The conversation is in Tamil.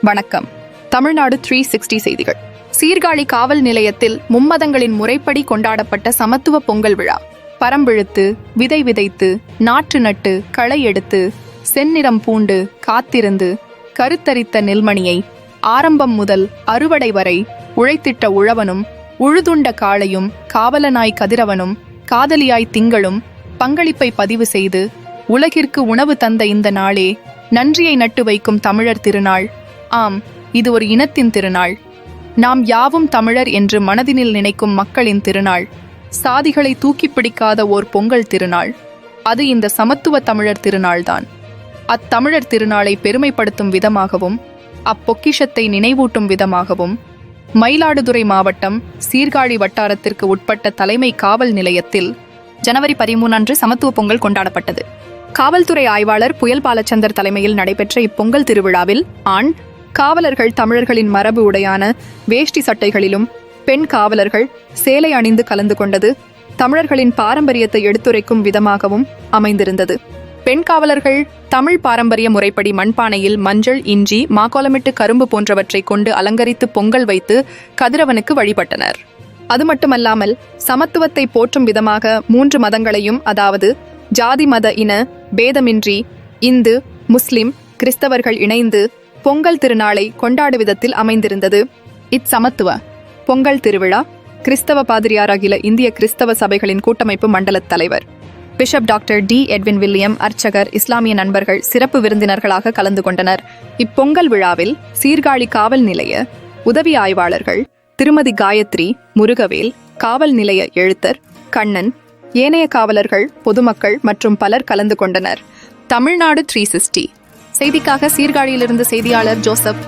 வணக்கம். தமிழ்நாடு 360 செய்திகள். சீர்காழி காவல் நிலையத்தில் மும்மதங்களின் முறைப்படி கொண்டாடப்பட்ட சமத்துவ பொங்கல் விழா. பரம்பிழுத்து, விதை விதைத்து, நாற்று நட்டு, களை எடுத்து, செந்நிறம் பூண்டு, காத்திருந்து, கருத்தரித்த நெல்மணியை ஆரம்பம் முதல் அறுவடை வரை உழைத்திட்ட உழவனும், உழுதுண்ட காளையும், காவலனாய் கதிரவனும், காதலியாய் திங்களும் பங்களிப்பை பதிவு செய்து உலகிற்கு உணவு தந்த இந்த நாளே நன்றியை நட்டு வைக்கும் தமிழர் திருநாள். ஆம், இது ஒரு இனத்தின் திருநாள். நாம் யாவும் தமிழர் என்று மனதினில் நினைக்கும் மக்களின் திருநாள். சாதிகளை தூக்கி பிடிக்காத ஓர் பொங்கல் திருநாள். அது இந்த சமத்துவ தமிழர் திருநாள்தான். அத்தமிழர் திருநாளை பெருமைப்படுத்தும் விதமாகவும் அப்பொக்கிஷத்தை நினைவூட்டும் விதமாகவும் மயிலாடுதுறை மாவட்டம் சீர்காழி வட்டாரத்திற்கு உட்பட்ட தலைமை காவல் நிலையத்தில் ஜனவரி 13 அன்று சமத்துவ பொங்கல் கொண்டாடப்பட்டது. காவல்துறை ஆய்வாளர் புயல் பாலச்சந்தர் தலைமையில் நடைபெற்ற இப்பொங்கல் திருவிழாவில் ஆண் காவலர்கள் தமிழர்களின் மரபு உடையான வேஷ்டி சட்டைகளிலும், பெண் காவலர்கள் சேலை அணிந்து கலந்து கொண்டது தமிழர்களின் பாரம்பரியத்தை எடுத்துரைக்கும் விதமாகவும் அமைந்திருந்தது. பெண் காவலர்கள் தமிழ் பாரம்பரிய முறைப்படி மண்பானையில் மஞ்சள், இஞ்சி, மாக்கோலமிட்டு கரும்பு போன்றவற்றை கொண்டு அலங்கரித்து பொங்கல் வைத்து கதிரவனுக்கு வழிபட்டனர். அது மட்டுமல்லாமல் சமத்துவத்தை போற்றும் விதமாக 3 மதங்களையும், அதாவது ஜாதி மத இன பேதமின்றி இந்து, முஸ்லிம், கிறிஸ்தவர்கள் இணைந்து பொங்கல் திருநாளை கொண்டாடும் விதத்தில் அமைந்திருந்தது. இச்சமத்துவ பொங்கல் திருவிழா கிறிஸ்தவ பாதிரியார் அகில இந்திய கிறிஸ்தவ சபைகளின் கூட்டமைப்பு மண்டல தலைவர் bishop doctor D. Edwin William, அர்ச்சகர், இஸ்லாமிய நண்பர்கள் சிறப்பு விருந்தினர்களாக கலந்து கொண்டனர். இப்பொங்கல் விழாவில் சீர்காழி காவல் நிலைய உதவி ஆய்வாளர்கள் திருமதி காயத்ரி, முருகவேல், காவல் நிலைய எழுத்தர் கண்ணன், ஏனைய காவலர்கள், பொதுமக்கள் மற்றும் பலர் கலந்து கொண்டனர். தமிழ்நாடு 360 செய்திக்காக சீர்காழியிலிருந்து செய்தியாளர் ஜோசப்.